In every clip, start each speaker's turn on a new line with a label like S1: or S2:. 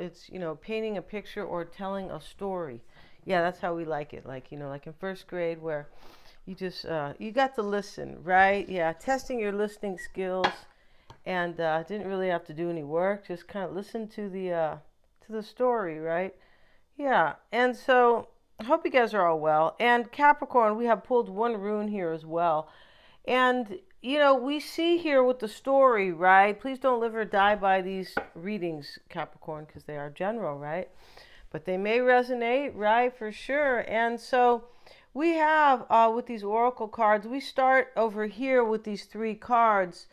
S1: It's, painting a picture or telling a story. Yeah, that's how we like it. Like, like in first grade where you just, you got to listen, right? Yeah, testing your listening skills and didn't really have to do any work. Just kind of listen to the story, right? Yeah, and so I hope you guys are all well. And Capricorn, we have pulled one rune here as well. And, we see here with the story, right? Please don't live or die by these readings, Capricorn, because they are general, right? But they may resonate, right? For sure. And so we have, with these oracle cards, we start over here with these three cards.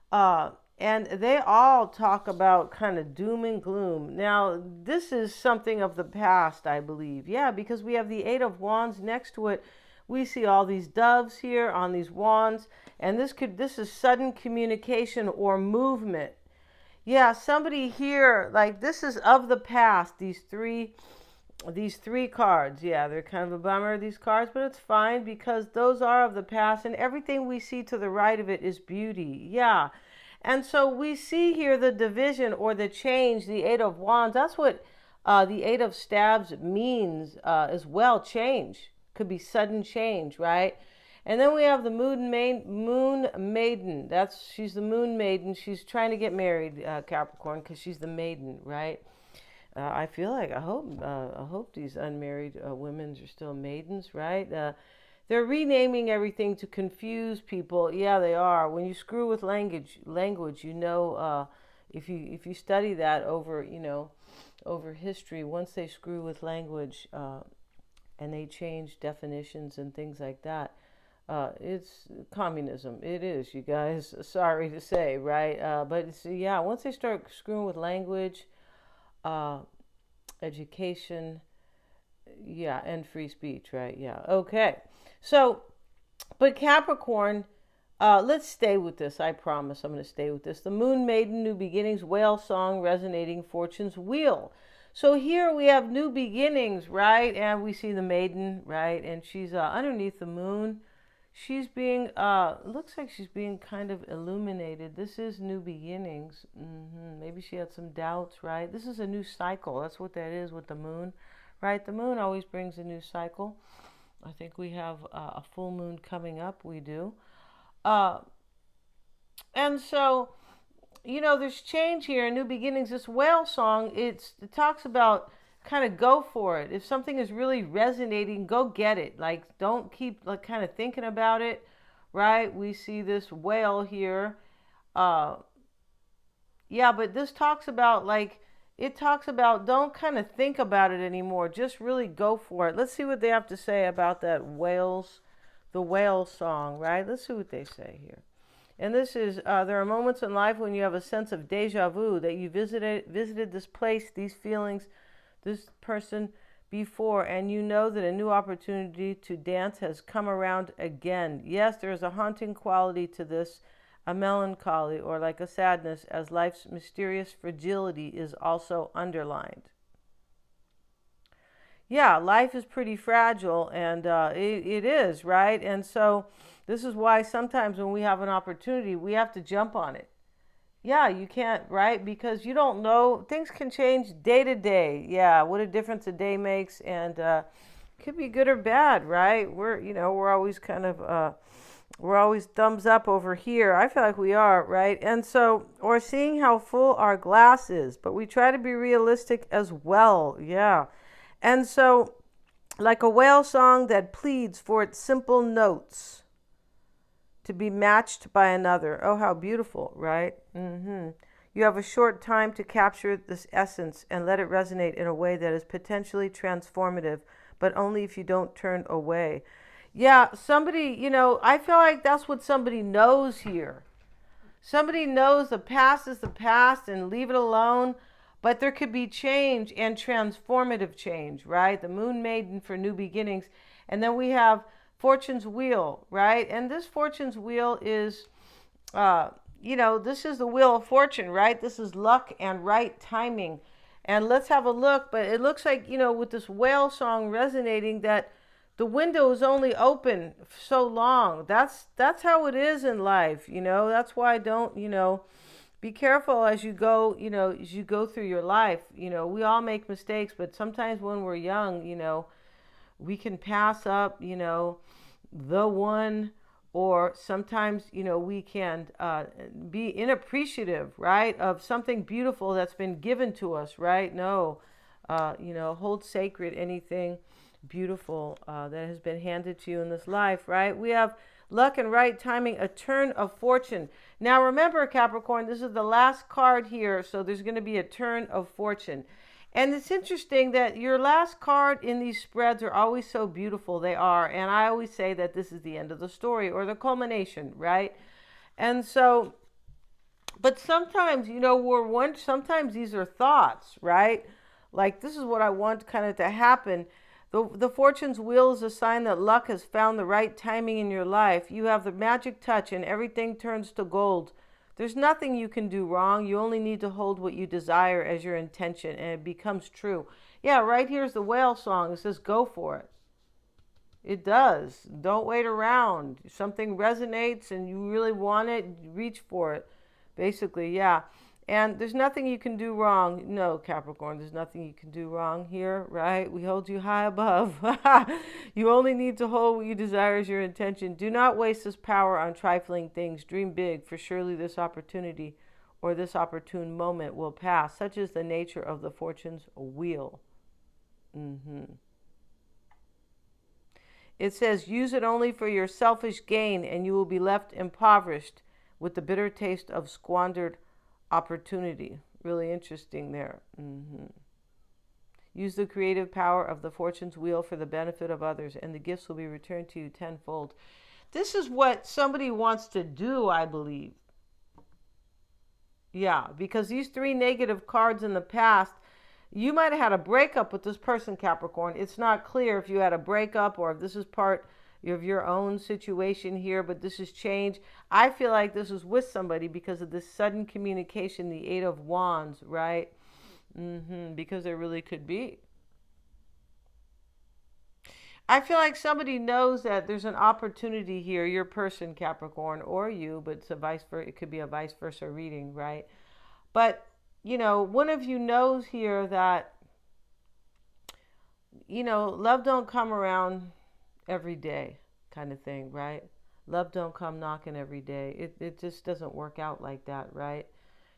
S1: Uh, and they all talk about kind of doom and gloom. Now, this is something of the past, I believe. Yeah, because we have the Eight of Wands next to it. We see all these doves here on these wands, and this is sudden communication or movement. Yeah, somebody here, like this is of the past, these three cards. Yeah, they're kind of a bummer, these cards, but it's fine because those are of the past, and everything we see to the right of it is beauty. Yeah. And so we see here the division or the change, the Eight of Wands. That's what the Eight of Staves means as well. Change could be sudden change, right? And then we have the Moon Maiden. She's the Moon Maiden. She's trying to get married, Capricorn, because she's the maiden, right? I feel like I hope these unmarried women are still maidens, right? They're renaming everything to confuse people. Yeah, they are. When you screw with language, if you study that over history, once they screw with language and they change definitions and things like that, it's communism. It is, you guys. Sorry to say, right? But yeah, once they start screwing with language, uh, education, yeah, and free speech, right? Yeah. Okay. So, but Capricorn, let's stay with this. I promise I'm going to stay with this. The Moon Maiden, New Beginnings, Whale Song, Resonating Fortune's Wheel. So here we have new beginnings, right? And we see the maiden, right? And she's underneath the moon. She's being, looks like she's being kind of illuminated. This is new beginnings. Maybe she had some doubts, right? This is a new cycle. That's what that is with the moon, right? The moon always brings a new cycle. I think we have a full moon coming up. We do. Uh, and so, there's change here, new beginnings. This whale song, it talks about kind of go for it. If something is really resonating, go get it. Like, don't keep like kind of thinking about it, right? We see this whale here. Uh, yeah, but this talks about it talks about don't kind of think about it anymore. Just really go for it. Let's see what they have to say about the whale song, right? Let's see what they say here. And this is, there are moments in life when you have a sense of deja vu, that you visited this place, these feelings, this person before, and you know that a new opportunity to dance has come around again. Yes, there is a haunting quality to this, a melancholy or like a sadness, as life's mysterious fragility is also underlined. Yeah, life is pretty fragile, and it is, right? And so this is why sometimes when we have an opportunity, we have to jump on it. Yeah, you can't, right? Because you don't know. Things can change day to day. Yeah, what a difference a day makes, and could be good or bad, right? We're always kind of, we're always thumbs up over here. I feel like we are, right? And so, or seeing how full our glass is, but we try to be realistic as well. Yeah. And so, like a whale song that pleads for its simple notes to be matched by another. Oh, how beautiful, right? You have a short time to capture this essence and let it resonate in a way that is potentially transformative, but only if you don't turn away. Yeah, somebody, I feel like that's what somebody knows here. Somebody knows the past is the past and leave it alone, but there could be change and transformative change, right? The Moon Maiden for new beginnings. And then we have Fortune's Wheel, right? And this Fortune's Wheel is, this is the Wheel of Fortune, right? This is luck and right timing. And let's have a look. But it looks like, with this whale song resonating, that the window is only open so long. That's how it is in life, That's why I don't, be careful as you go, as you go through your life. We all make mistakes, but sometimes when we're young, we can pass up, the one, or sometimes, we can be inappreciative, right, of something beautiful that's been given to us, right? No, hold sacred anything beautiful that has been handed to you in this life, right? We have luck and right timing, a turn of fortune. Now remember, Capricorn, this is the last card here, so there's going to be a turn of fortune. And it's interesting that your last card in these spreads are always so beautiful. They are. And I always say that this is the end of the story or the culmination, right? And so, but sometimes, sometimes these are thoughts, right? Like, this is what I want kind of to happen. The fortune's wheel is a sign that luck has found the right timing in your life. You have the magic touch and everything turns to gold. There's nothing you can do wrong. You only need to hold what you desire as your intention and it becomes true. Yeah, right here's the whale song. It says, go for it. It does. Don't wait around. If something resonates and you really want it, reach for it. Basically, yeah. And there's nothing you can do wrong. No, Capricorn, there's nothing you can do wrong here, right? We hold you high above. You only need to hold what you desire as your intention. Do not waste this power on trifling things. Dream big, for surely this opportunity or this opportune moment will pass. Such is the nature of the fortune's wheel. It says, use it only for your selfish gain and you will be left impoverished with the bitter taste of squandered opportunity. Really interesting there. Use the creative power of the fortune's wheel for the benefit of others, and the gifts will be returned to you tenfold. This is what somebody wants to do, I believe. Yeah, because these three negative cards in the past, you might have had a breakup with this person, Capricorn. It's not clear if you had a breakup or if this is part of your own situation here, but this is change. I feel like this is with somebody because of this sudden communication, the Eight of Wands, right? Because there really could be. I feel like somebody knows that there's an opportunity here, your person, Capricorn, or you, but it's a vice versa. It could be a vice versa reading, right? But, one of you knows here that, love don't come around every day kind of thing, right? Love don't come knocking every day. It just doesn't work out like that, right?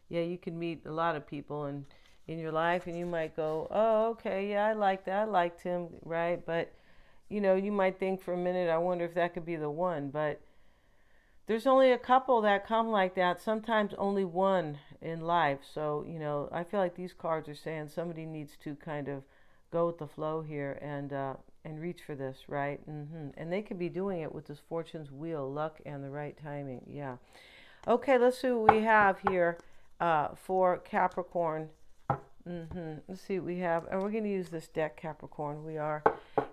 S1: Yeah, you can meet a lot of people in your life and you might go, oh, okay, yeah, I like that. I liked him, right? But, you might think for a minute, I wonder if that could be the one. But there's only a couple that come like that, sometimes only one in life. So, I feel like these cards are saying somebody needs to kind of go with the flow here and reach for this, right? And they could be doing it with this fortune's wheel, luck and the right timing. Yeah. Okay, let's see what we have here for Capricorn. Let's see what we have. And we're going to use this deck, Capricorn. We are.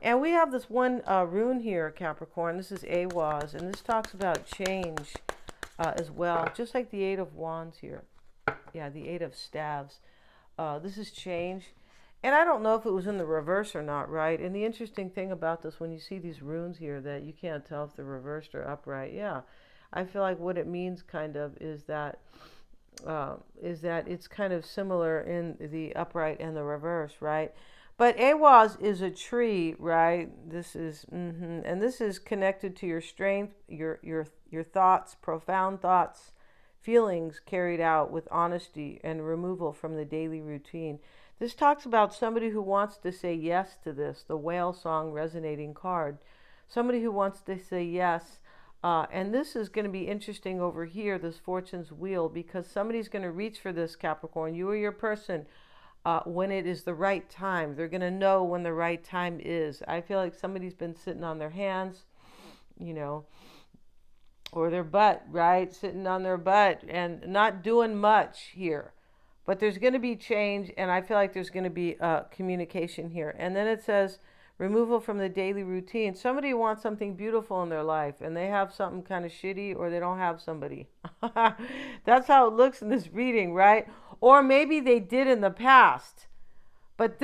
S1: And we have this one rune here, Capricorn. This is Awaz. And this talks about change as well. Just like the Eight of Wands here. Yeah, the Eight of Staves. This is change. And I don't know if it was in the reverse or not, right? And the interesting thing about this, when you see these runes here, that you can't tell if they're reversed or upright. Yeah, I feel like what it means kind of is that it's kind of similar in the upright and the reverse, right? But Awaz is a tree, right? This is, and this is connected to your strength, your thoughts, profound thoughts, feelings carried out with honesty and removal from the daily routine. This talks about somebody who wants to say yes to this, the whale song resonating card. Somebody who wants to say yes. And this is going to be interesting over here, this fortune's wheel, because somebody's going to reach for this, Capricorn. You or your person, when it is the right time. They're going to know when the right time is. I feel like somebody's been sitting on their hands, or their butt, right? Sitting on their butt and not doing much here. But there's going to be change, and I feel like there's going to be communication here. And then it says, removal from the daily routine. Somebody wants something beautiful in their life, and they have something kind of shitty, or they don't have somebody. That's how it looks in this reading, right? Or maybe they did in the past. But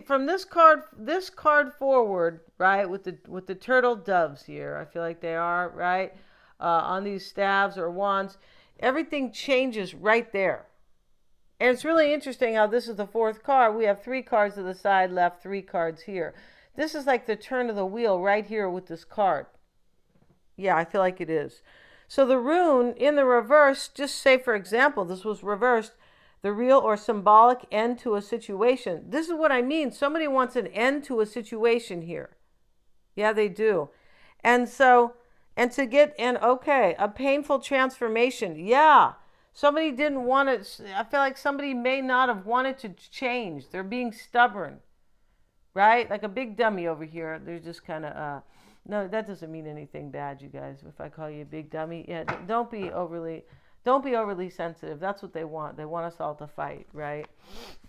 S1: from this card forward, right, with the turtle doves here, I feel like they are, right, on these staves or wands. Everything changes right there. And it's really interesting how this is the fourth card. We have 3 cards to the side left, 3 cards here. This is like the turn of the wheel right here with this card. Yeah, I feel like it is. So the rune in the reverse, just say for example, this was reversed, the real or symbolic end to a situation. This is what I mean. Somebody wants an end to a situation here. Yeah, they do. And so, and to get an, okay, a painful transformation. Yeah. Somebody didn't want it. I feel like somebody may not have wanted to change. They're being stubborn, right? Like a big dummy over here. They're just kind of, no, that doesn't mean anything bad, you guys. If I call you a big dummy, yeah, don't be overly sensitive. That's what they want. They want us all to fight, right?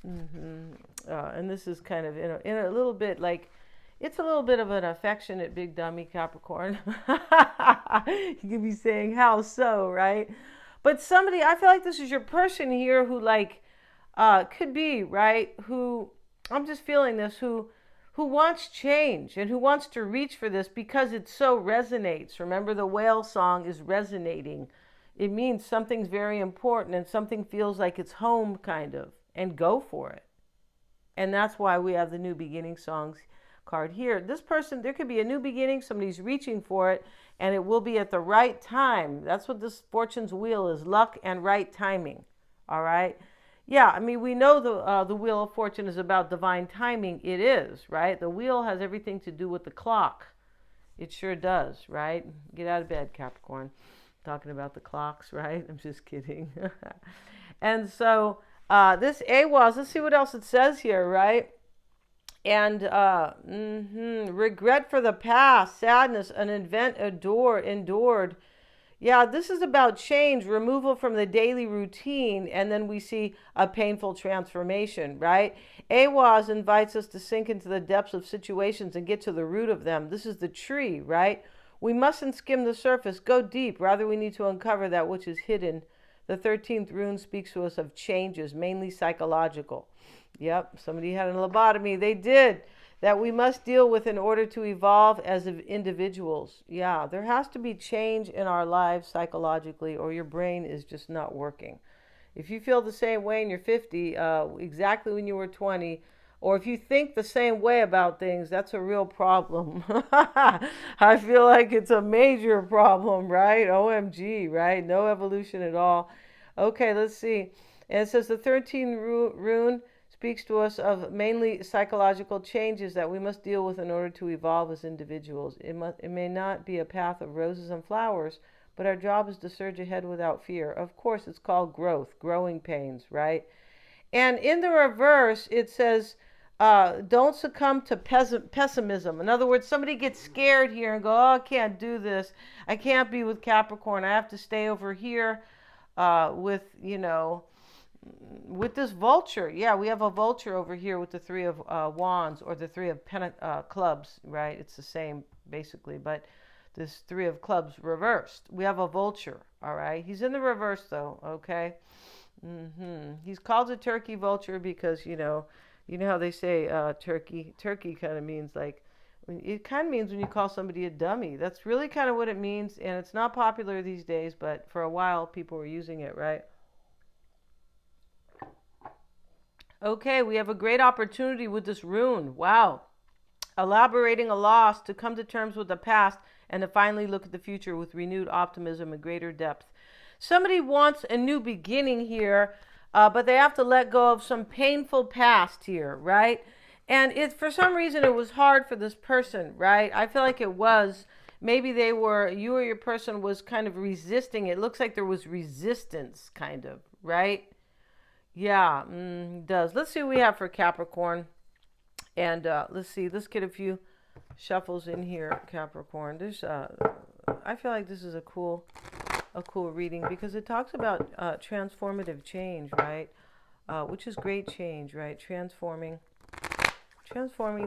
S1: And this is kind of in a little bit like, it's a little bit of an affectionate big dummy, Capricorn. You can be saying, how so, right? But somebody, I feel like this is your person here who like, could be, right? Who, I'm just feeling this, who wants change and who wants to reach for this because it so resonates. Remember, the whale song is resonating. It means something's very important and something feels like it's home, kind of, and go for it. And that's why we have the New Beginning songs card here. This person, there could be a new beginning, somebody's reaching for it, and it will be at the right time. That's what this fortune's wheel is, luck and right timing. All right? Yeah, I mean, we know the wheel of fortune is about divine timing. It is, right? The wheel has everything to do with the clock. It sure does, right? Get out of bed, Capricorn. Talking about the clocks, right? I'm just kidding. And so this AWAS, let's see what else it says here, right? And regret for the past, sadness, an event endured. Yeah, this is about change, removal from the daily routine, and then we see a painful transformation, right? AWAS invites us to sink into the depths of situations and get to the root of them. This is the tree, right? We mustn't skim the surface, go deep. Rather, we need to uncover that which is hidden. The 13th rune speaks to us of changes, mainly psychological. Yep, somebody had a lobotomy. They did. That we must deal with in order to evolve as individuals. Yeah, there has to be change in our lives psychologically, or your brain is just not working. If you feel the same way and you're 50, exactly when you were 20, or if you think the same way about things, that's a real problem. I feel like it's a major problem, right? OMG, right? No evolution at all. Okay, let's see. And it says the 13th rune speaks to us of mainly psychological changes that we must deal with in order to evolve as individuals. It may not be a path of roses and flowers, but our job is to surge ahead without fear. Of course, it's called growth, growing pains, right? And in the reverse, it says, don't succumb to pessimism. In other words, somebody gets scared here and go, oh, I can't do this. I can't be with Capricorn. I have to stay over here with, with this vulture. Yeah, we have a vulture over here with the 3 of wands, or the 3 of clubs, right? It's the same basically, but this 3 of clubs reversed. We have a vulture, all right? He's in the reverse though, okay? He's called a turkey vulture because, you know how they say turkey kind of means like, it kind of means when you call somebody a dummy. That's really kind of what it means, and it's not popular these days, but for a while people were using it, right? Okay, we have a great opportunity with this rune. Wow. Elaborating a loss, to come to terms with the past, and to finally look at the future with renewed optimism and greater depth. Somebody wants a new beginning here, but they have to let go of some painful past here, right? And for some reason, it was hard for this person, right? I feel like it was. Maybe you or your person was kind of resisting. It looks like there was resistance, kind of, right? Yeah, it does. Let's see what we have for Capricorn. And let's see. Let's get a few shuffles in here, Capricorn. There's, I feel like this is a cool reading because it talks about transformative change, right? Which is great change, right? Transforming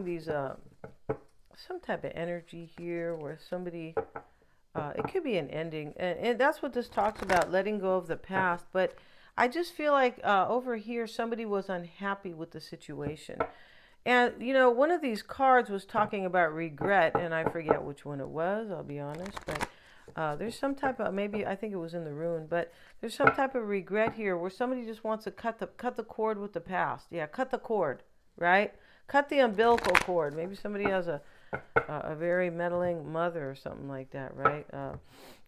S1: these some type of energy here where somebody it could be an ending, and that's what this talks about, letting go of the past. But I just feel like over here somebody was unhappy with the situation. And, one of these cards was talking about regret, and I forget which one it was, I'll be honest. But There's some type of, maybe I think it was in the rune, but there's some type of regret here where somebody just wants to cut the cord with the past. Yeah, cut the cord, right? Cut the umbilical cord. Maybe somebody has a very meddling mother or something like that, right?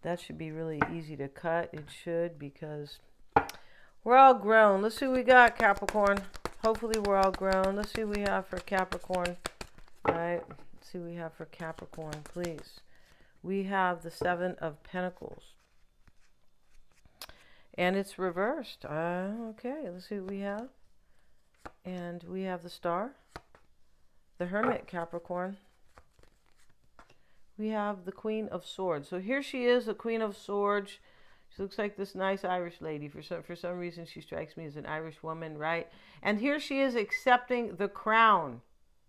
S1: That should be really easy to cut. It should, because we're all grown. Let's see what we got, Capricorn. Hopefully we're all grown. Let's see what we have for Capricorn. All right. Let's see what we have for Capricorn, please. We have the Seven of Pentacles. And it's reversed. Okay, let's see what we have. And we have the Star. The Hermit, Capricorn. We have the Queen of Swords. So here she is, the Queen of Swords. She looks like this nice Irish lady. For some reason, she strikes me as an Irish woman, right? And here she is accepting the crown,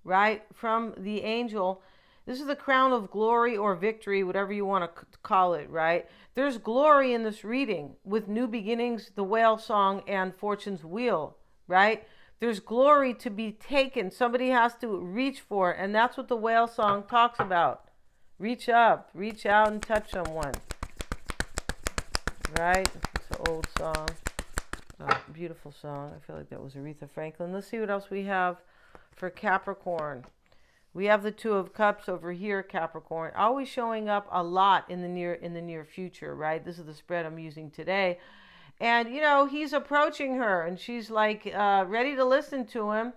S1: right, from the angel. This is the crown of glory or victory, whatever you want to call it, right? There's glory in this reading with New Beginnings, the Whale Song, and Fortune's Wheel, right? There's glory to be taken. Somebody has to reach for it, and that's what the Whale Song talks about. Reach up, reach out and touch someone, right? It's an old song, beautiful song. I feel like that was Aretha Franklin. Let's see what else we have for Capricorn. We have the Two of Cups over here, Capricorn, always showing up a lot in the near future, right? This is the spread I'm using today. And, you know, he's approaching her, and she's like ready to listen to him.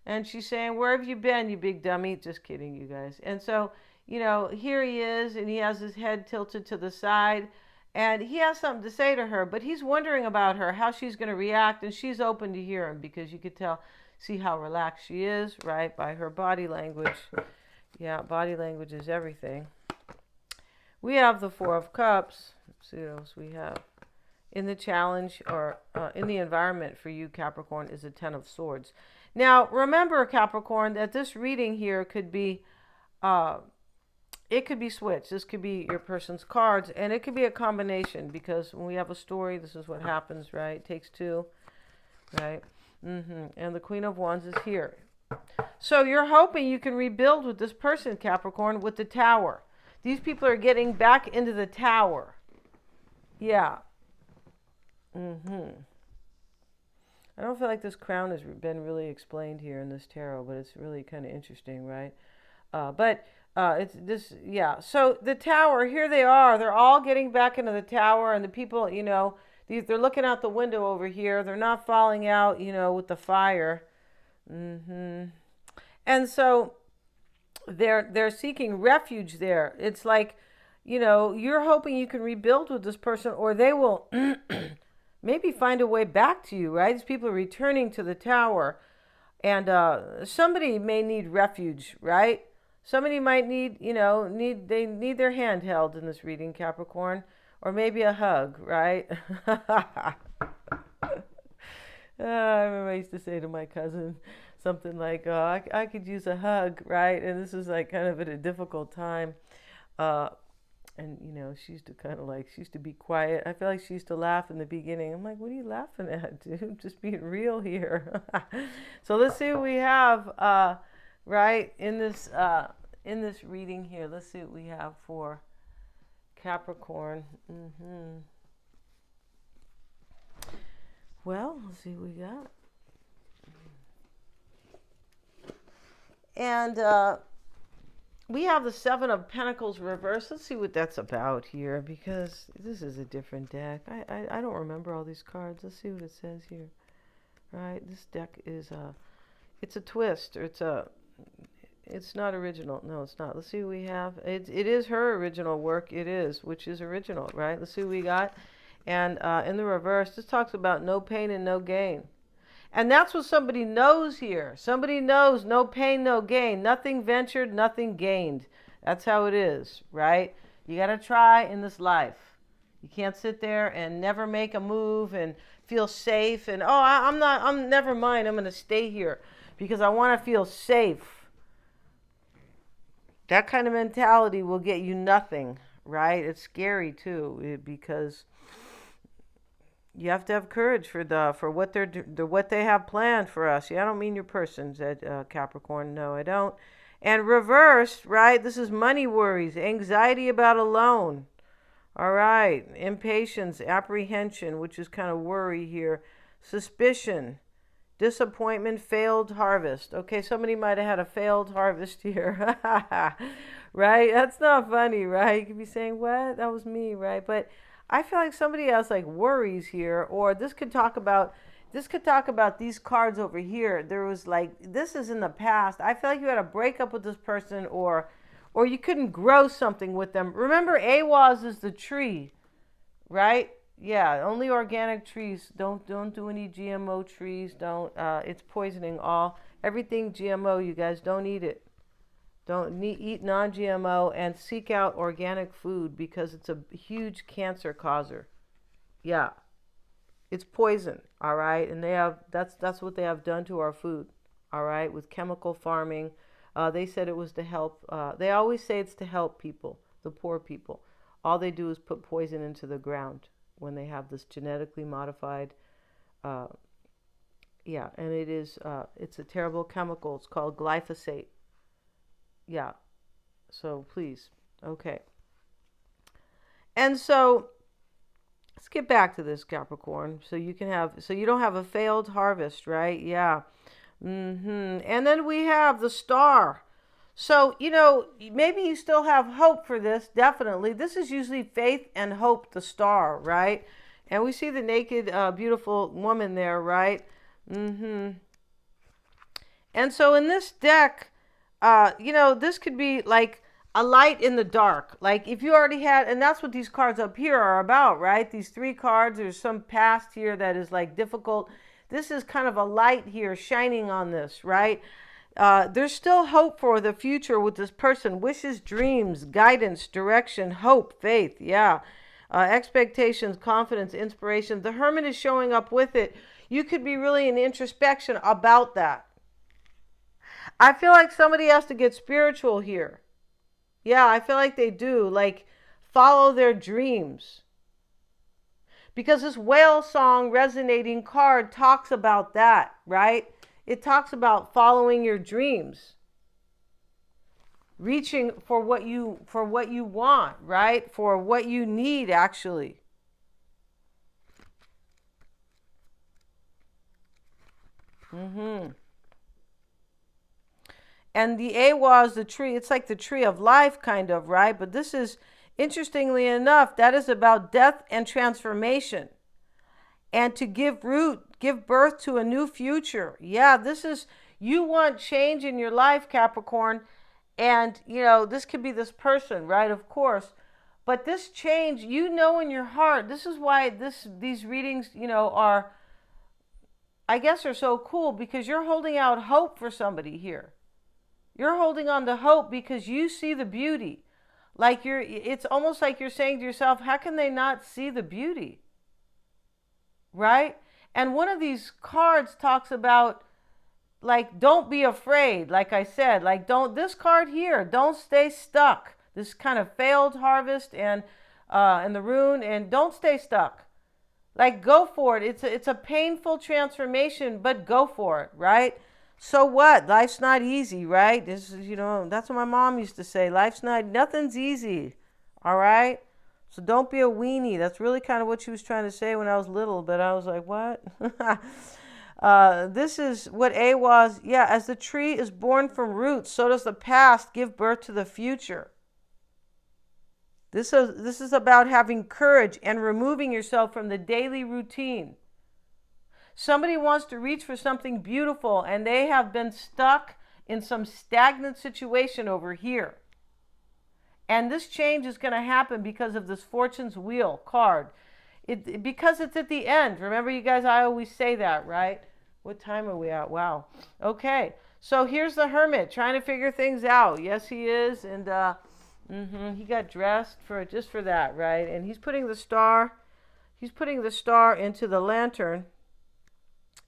S1: And she's saying, where have you been, you big dummy? Just kidding, you guys. And so, you know, here he is, and he has his head tilted to the side. And he has something to say to her, but he's wondering about her, how she's going to react. And she's open to hear him, because you could see how relaxed she is, right, by her body language. Yeah, body language is everything. We have the Four of Cups. Let's see what else we have. In the challenge, or in the environment for you, Capricorn, is the Ten of Swords. Now, remember, Capricorn, that this reading here could be, it could be switched. This could be your person's cards, and it could be a combination, because when we have a story, this is what happens, right? It takes two, right? And the Queen of Wands is here. So you're hoping you can rebuild with this person, Capricorn, with the Tower. These people are getting back into the Tower. Yeah. I don't feel like this crown has been really explained here in this tarot, but it's really kind of interesting, right? It's this, yeah. So the Tower, here they are. They're all getting back into the Tower, and the people, you know, they're looking out the window over here. They're not falling out, you know, with the fire. And so they're seeking refuge there. It's like, you know, you're hoping you can rebuild with this person, or they will maybe find a way back to you, right? These people are returning to the Tower, and somebody may need refuge, right? Somebody might need, you know, they need their hand held in this reading, Capricorn, or maybe a hug, right? I remember I used to say to my cousin something like, oh, I could use a hug, right? And this was like kind of at a difficult time. And, you know, she used to be quiet. I feel like she used to laugh in the beginning. I'm like, what are you laughing at, dude? I'm just being real here. So let's see what we have, right, in this reading here. Let's see what we have for Capricorn. Well, let's see what we got. And we have the Seven of Pentacles reversed. Let's see what that's about here, because this is a different deck. I don't remember all these cards. Let's see what it says here. Right, this deck is it's a twist, or it's not original. No, it's not. Let's see what we have. It is her original work. It is, which is original, right? Let's see what we got. And in the reverse, this talks about no pain and no gain. And that's what somebody knows here. Somebody knows no pain, no gain. Nothing ventured, nothing gained. That's how it is, right? You got to try in this life. You can't sit there and never make a move and feel safe. And, never mind, I'm going to stay here because I want to feel safe. That kind of mentality will get you nothing, right? It's scary too, because you have to have courage for what they have planned for us. Yeah, I don't mean your person, said Capricorn. No, I don't. And reversed, right? This is money worries, anxiety about a loan. All right. Impatience, apprehension, which is kind of worry here. Suspicion, disappointment, failed harvest. Okay, somebody might have had a failed harvest here. Right? That's not funny, right? You could be saying, what? That was me, right? But I feel like somebody else like worries here, or this could talk about these cards over here. There was like this is in the past. I feel like you had a breakup with this person, or you couldn't grow something with them. Remember, AWAS is the tree, right? Yeah, only organic trees. Don't do any GMO trees. Don't. It's poisoning all everything GMO. You guys don't eat it. Don't eat non-GMO and seek out organic food because it's a huge cancer causer. Yeah, it's poison. All right, and that's what they have done to our food. All right, with chemical farming. They said it was to help. They always say it's to help people, the poor people. All they do is put poison into the ground when they have this genetically modified. Uh, yeah, and it's a terrible chemical. It's called glyphosate. Yeah, so please, okay. And so let's get back to this Capricorn. So you don't have a failed harvest, right? Yeah. And then we have the star. So, maybe you still have hope for this, definitely. This is usually faith and hope, the star, right? And we see the naked, beautiful woman there, right? And so in this deck, this could be like a light in the dark. Like if you already had, and that's what these cards up here are about, right? These three cards, there's some past here that is like difficult. This is kind of a light here shining on this, right? There's still hope for the future with this person. Wishes, dreams, guidance, direction, hope, faith. Yeah. Expectations, confidence, inspiration. The Hermit is showing up with it. You could be really in introspection about that. I feel like somebody has to get spiritual here. Yeah, I feel like they do. Like, follow their dreams. Because this whale song resonating card talks about that, right? It talks about following your dreams. Reaching for what you want, right? For what you need, actually. And the Awa is the tree. It's like the tree of life, kind of, right? But this is, interestingly enough, that is about death and transformation. And to give birth to a new future. Yeah, you want change in your life, Capricorn. And, this could be this person, right? Of course. But this change, in your heart, this is why these readings, I guess are so cool because you're holding out hope for somebody here. You're holding on to hope because you see the beauty. It's almost like you're saying to yourself, how can they not see the beauty? Right? And one of these cards talks about, don't be afraid. Like I said, this card here, don't stay stuck. This kind of failed harvest and the rune, and don't stay stuck. Go for it. It's a painful transformation, but go for it, right? So what? Life's not easy, right? This is, that's what my mom used to say. Nothing's easy, all right? So don't be a weenie. That's really kind of what she was trying to say when I was little, but I was like, what? This is what A was. Yeah, as the tree is born from roots, so does the past give birth to the future. This is about having courage and removing yourself from the daily routine. Somebody wants to reach for something beautiful and they have been stuck in some stagnant situation over here. And this change is going to happen because of this Fortune's Wheel card. Because it's at the end. Remember, you guys, I always say that, right? What time are we at? Wow. Okay. So here's the Hermit trying to figure things out. Yes, he is. And he got dressed just for that, right? And he's putting the star into the lantern.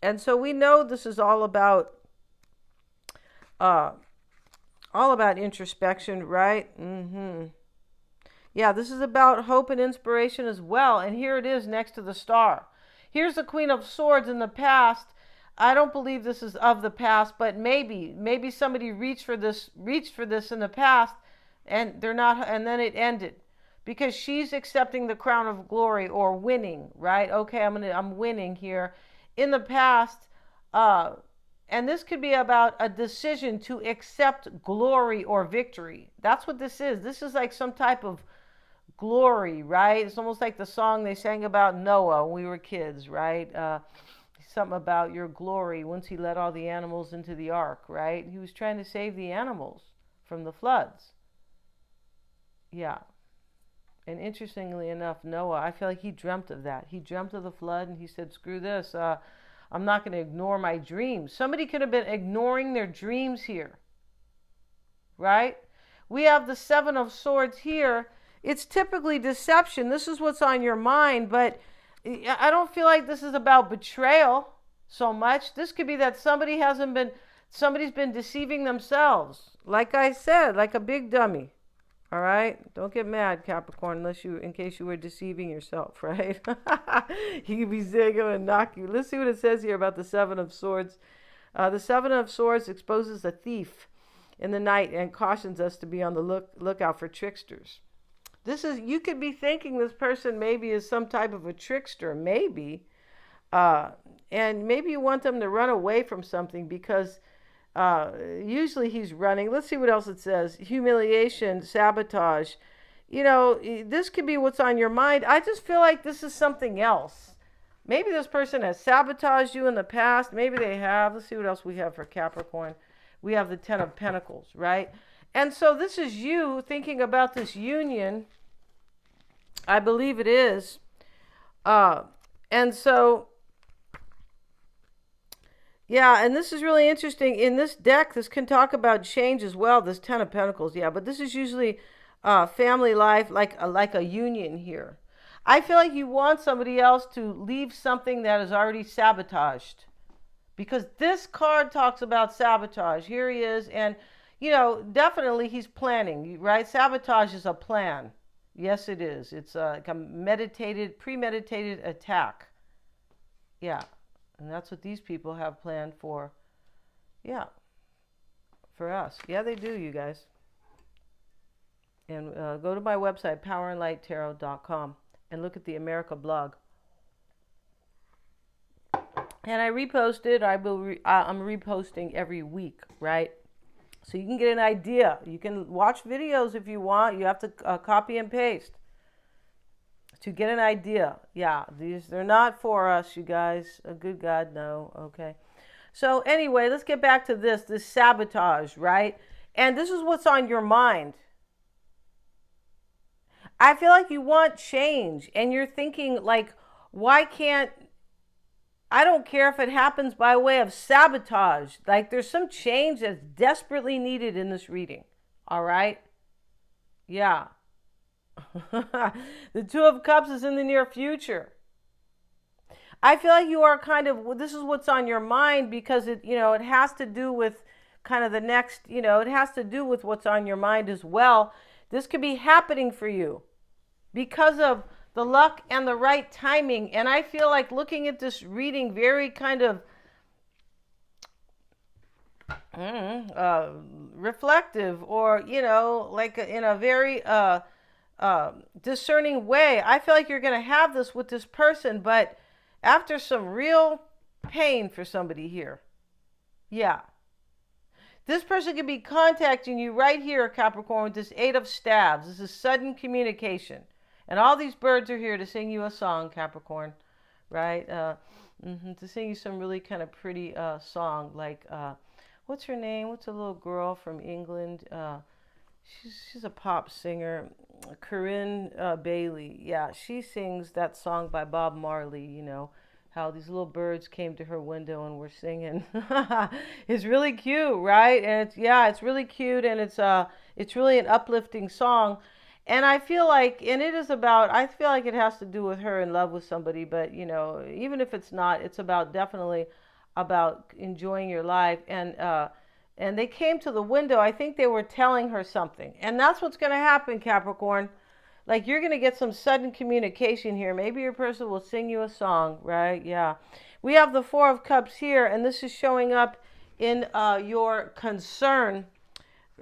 S1: And so we know this is all about introspection, right? Yeah, this is about hope and inspiration as well. And here it is next to the star. Here's the Queen of Swords in the past. I don't believe this is of the past, but maybe somebody reached for this in the past, and they're not, and then it ended. because she's accepting the crown of glory or winning, right? Okay, I'm winning here. In the past, uh, and this could be about a decision to accept glory or victory. That's what this is. This is like some type of glory, right? It's almost like the song they sang about Noah when we were kids, right? Something about your glory once he let all the animals into the ark, right? He was trying to save the animals from the floods. Yeah. And interestingly enough, Noah, I feel like he dreamt of that. He dreamt of the flood and he said, screw this. I'm not going to ignore my dreams. Somebody could have been ignoring their dreams here, right? We have the Seven of Swords here. It's typically deception. This is what's on your mind, but I don't feel like this is about betrayal so much. This could be that somebody's been deceiving themselves. Like I said, like a big dummy. All right? Don't get mad, Capricorn, in case you were deceiving yourself, right? He could be saying, I'm going to knock you. Let's see what it says here about the Seven of Swords. The Seven of Swords exposes a thief in the night and cautions us to be on the lookout for tricksters. You could be thinking this person maybe is some type of a trickster, maybe. And maybe you want them to run away from something because usually he's running. Let's see what else it says. Humiliation, sabotage. This could be what's on your mind. I just feel like this is something else. Maybe this person has sabotaged you in the past. Maybe they have. Let's see what else we have for Capricorn. We have the Ten of Pentacles, right? And so this is you thinking about this union. I believe it is. And so, yeah, and this is really interesting. In this deck, this can talk about change as well, this Ten of Pentacles. Yeah, but this is usually family life, like a union here. I feel like you want somebody else to leave something that is already sabotaged. Because this card talks about sabotage. Here he is, and definitely he's planning, right? Sabotage is a plan. Yes, it is. It's like a premeditated attack. Yeah, and that's what these people have planned for. Yeah, for us. Yeah, they do, you guys. And go to my website, powerandlighttarot.com, and look at the America blog. And I reposted. I'm reposting every week, right? So you can get an idea. You can watch videos if you want. You have to copy and paste to get an idea. Yeah, they're not for us, you guys. A good God, no. Okay. So anyway, let's get back to this sabotage, right? And this is what's on your mind. I feel like you want change, and you're thinking like, why can't I don't care if it happens by way of sabotage. Like there's some change that's desperately needed in this reading. All right? Yeah. The Two of Cups is in the near future. I feel like you are this is what's on your mind because it has to do with kind of the next, it has to do with what's on your mind as well. This could be happening for you because of the luck and the right timing. And I feel like looking at this reading very kind of reflective or, like in a very discerning way. I feel like you're going to have this with this person, but after some real pain for somebody here. Yeah. This person could be contacting you right here, Capricorn, with this Eight of Staves. This is sudden communication. And all these birds are here to sing you a song, Capricorn, right? To sing you some really kind of pretty song. Like, what's her name? What's a little girl from England? She's a pop singer. Corinne Bailey. Yeah, she sings that song by Bob Marley, how these little birds came to her window and were singing. It's really cute, right? And it's really cute, and it's really an uplifting song. And I feel like I feel like it has to do with her in love with somebody, but even if it's not, it's definitely about enjoying your life. And they came to the window. I think they were telling her something. And that's what's going to happen, Capricorn. Like you're going to get some sudden communication here. Maybe your person will sing you a song, right? Yeah. We have the Four of Cups here, and this is showing up in your concern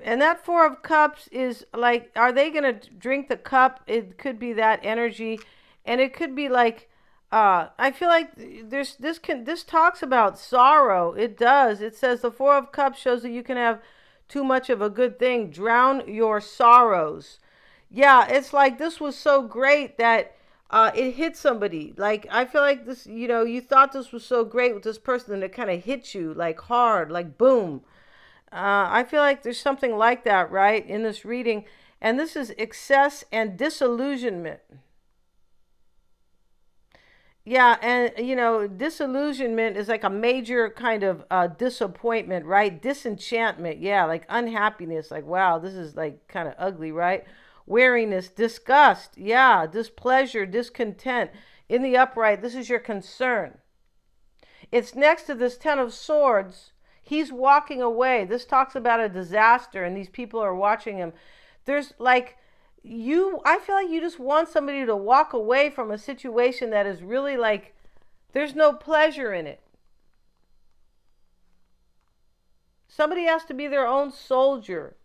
S1: And that Four of Cups is like, are they going to drink the cup? It could be that energy. And it could be like, I feel like this talks about sorrow. It does. It says the Four of Cups shows that you can have too much of a good thing. Drown your sorrows. Yeah, it's like this was so great that it hit somebody. Like, I feel like this, you thought this was so great with this person and it kind of hit you like hard, like boom. I feel like there's something like that, right, in this reading. And this is excess and disillusionment. Yeah, and disillusionment is like a major kind of disappointment, right? Disenchantment, yeah, like unhappiness, like wow, this is like kind of ugly, right? Weariness, disgust, yeah, displeasure, discontent. In the upright, this is your concern. It's next to this Ten of Swords. He's walking away. This talks about a disaster, and these people are watching him. There's like I feel like you just want somebody to walk away from a situation that is really like there's no pleasure in it. Somebody has to be their own soldier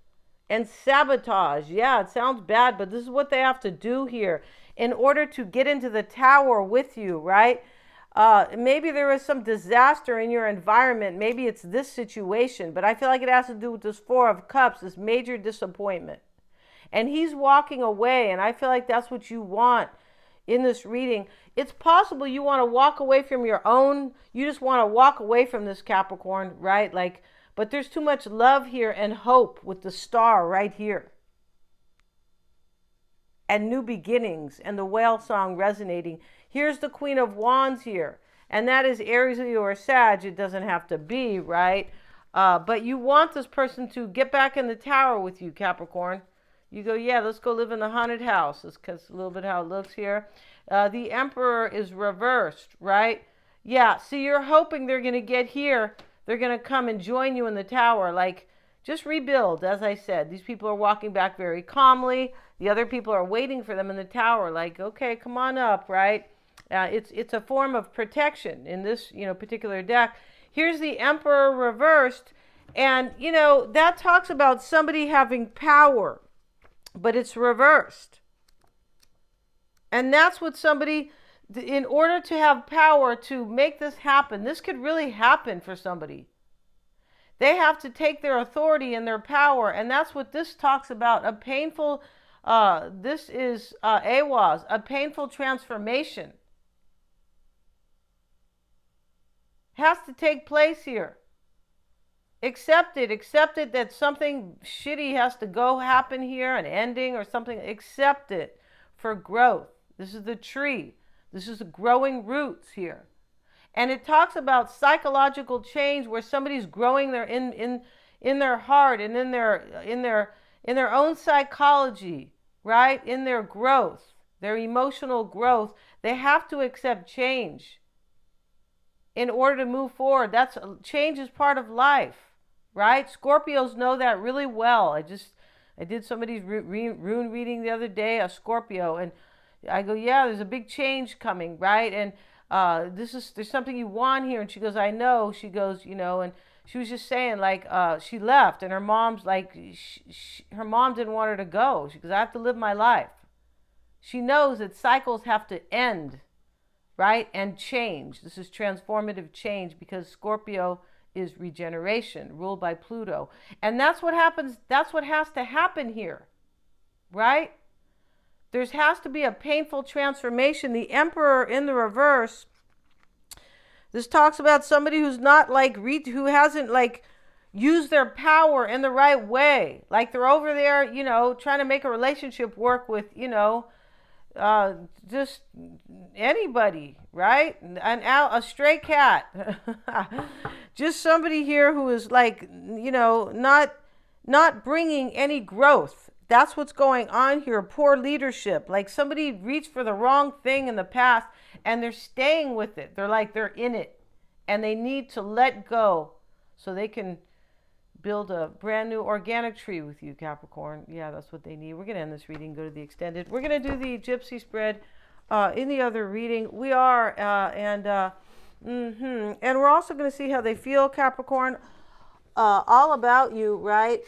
S1: and sabotage. Yeah, it sounds bad, but this is what they have to do here in order to get into the tower with you, right? Maybe there is some disaster in your environment. Maybe it's this situation, but I feel like it has to do with this Four of Cups, this major disappointment. And he's walking away, and I feel like that's what you want in this reading. It's possible you want to walk away from your own, you just want to walk away from this Capricorn, right? Like, but there's too much love here and hope with the star right here. And new beginnings and the whale song resonating. Here's the Queen of Wands here. And that is Aries, Leo, or Sag. It doesn't have to be, right? But you want this person to get back in the tower with you, Capricorn. You go, yeah, let's go live in the haunted house. That's a little bit how it looks here. The Emperor is reversed, right? Yeah, see, you're hoping they're going to get here. They're going to come and join you in the tower. Like, just rebuild, as I said. These people are walking back very calmly. The other people are waiting for them in the tower. Like, okay, come on up, right? It's a form of protection in this, particular deck. Here's the Emperor reversed. And, that talks about somebody having power. But it's reversed. And that's what somebody, in order to have power to make this happen, this could really happen for somebody. They have to take their authority and their power. And that's what this talks about. A painful, this is Awaz, a painful transformation. Has to take place here. Accept it that something shitty has to go happen here, an ending or something. Accept it for growth. This is the tree. This is the growing roots here. And it talks about psychological change where somebody's growing their in their heart and in their own psychology, right? In their growth, their emotional growth. They have to accept change in order to move forward. Change is part of life. Right? Scorpios know that really well. I did somebody's rune reading the other day, a Scorpio, and I go, yeah, there's a big change coming, right? And there's something you want here. And she goes, I know. She goes, and she was just saying, like, she left, and her mom's like, her mom didn't want her to go. She goes, I have to live my life. She knows that cycles have to end, right? And change. This is transformative change because Scorpio is regeneration, ruled by Pluto. And that's what happens. That's what has to happen here, right? There has to be a painful transformation. The Emperor in the reverse, this talks about somebody who's not like, who hasn't like used their power in the right way. Like they're over there, trying to make a relationship work with, just anybody, right? A stray cat. Just somebody here who is like, not bringing any growth. That's what's going on here. Poor leadership. Like somebody reached for the wrong thing in the past and they're staying with it. They're in it and they need to let go so they can build a brand new organic tree with you, Capricorn. Yeah, that's what they need. We're going to end this reading, go to the extended. We're going to do the Gypsy spread in the other reading. We are, and we're also going to see how they feel, Capricorn. All about you, right?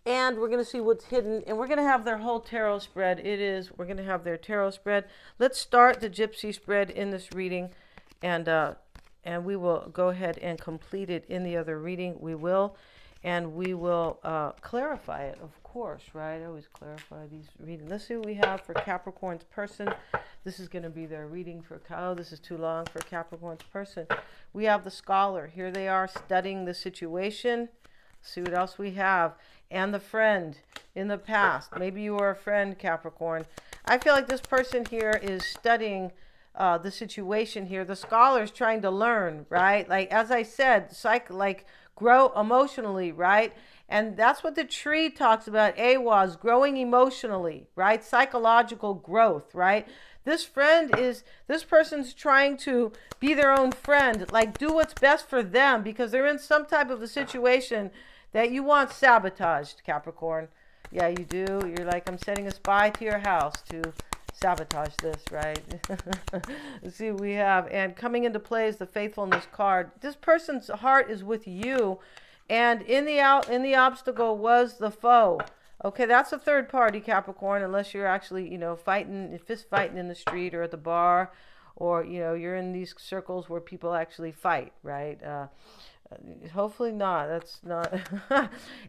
S1: And we're going to see what's hidden, and we're going to have their whole tarot spread. We're going to have their tarot spread. Let's start the Gypsy spread in this reading, and we will go ahead and complete it in the other reading. We will clarify it, of course, right? I always clarify these readings. Let's see what we have for Capricorn's person. This is going to be their reading for, oh, this is too long for Capricorn's person. We have the scholar. Here they are studying the situation. See what else we have. And the friend in the past. Maybe you were a friend, Capricorn. I feel like this person here is studying the situation here. The scholar is trying to learn, right? Like, as I said, grow emotionally, right? And that's what the tree talks about. Awaz, growing emotionally, right? Psychological growth, right? This person's trying to be their own friend, like do what's best for them because they're in some type of a situation that you want sabotaged, Capricorn. Yeah, you do. You're like, I'm sending a spy to your house to sabotage this, right? Let's see what we have. And coming into play is the faithfulness card. This person's heart is with you, and in the obstacle was the foe. Okay, that's a third party, Capricorn, unless you're actually, fist fighting in the street or at the bar, or, you're in these circles where people actually fight, right? Hopefully not. That's not.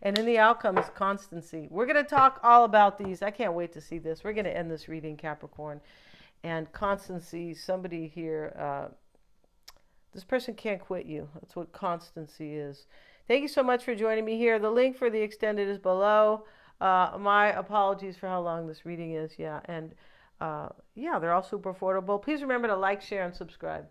S1: And in the outcome is constancy. We're going to talk all about these. I can't wait to see this. We're going to end this reading, Capricorn. And constancy, somebody here, this person can't quit you. That's what constancy is. Thank you so much for joining me here. The link for the extended is below. My apologies for how long this reading is. Yeah. And yeah, they're all super affordable. Please remember to like, share, and subscribe.